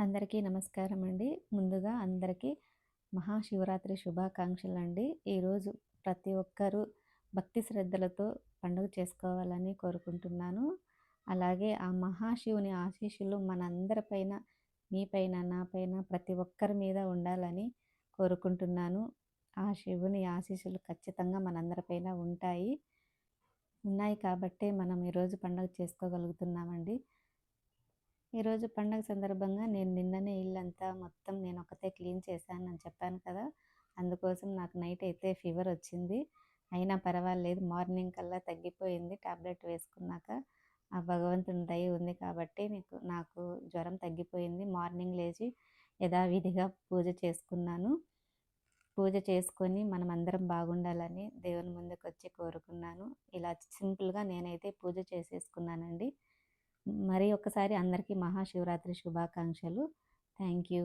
అందరికీ నమస్కారం అండి. ముందుగా అందరికీ మహాశివరాత్రి శుభాకాంక్షలండి. ఈరోజు ప్రతి ఒక్కరూ భక్తి శ్రద్ధలతో పండుగ చేసుకోవాలని కోరుకుంటున్నాను. అలాగే ఆ మహాశివుని ఆశీస్సులు మనందరిపైన, మీపైన, నాపైన ప్రతి ఒక్కరి మీద ఉండాలని కోరుకుంటున్నాను. ఆ శివుని ఆశీస్సులు ఖచ్చితంగా మనందరిపైన ఉన్నాయి కాబట్టే మనం ఈరోజు పండుగ చేసుకోగలుగుతున్నామండి. ఈరోజు పండగ సందర్భంగా నేను నిన్ననే ఇల్లంతా మొత్తం నేనొక్కతే క్లీన్ చేశానని చెప్పాను కదా! అందుకోసం నాకు నైట్ అయితే ఫీవర్ వచ్చింది. అయినా పర్వాలేదు, మార్నింగ్ కల్లా తగ్గిపోయింది టాబ్లెట్ వేసుకున్నాక. ఆ భగవంతుని దయ ఉంది కాబట్టి నాకు జ్వరం తగ్గిపోయింది. మార్నింగ్ లేచి యథావిధిగా పూజ చేసుకున్నాను. పూజ చేసుకొని మనమందరం బాగుండాలని దేవుని ముందుకొచ్చి కోరుకున్నాను. ఇలా సింపుల్‌గా నేనైతే పూజ చేసేసుకున్నానండి. మరి ఒక్కసారి అందరికీ మహాశివరాత్రి శుభాకాంక్షలు. Thank you.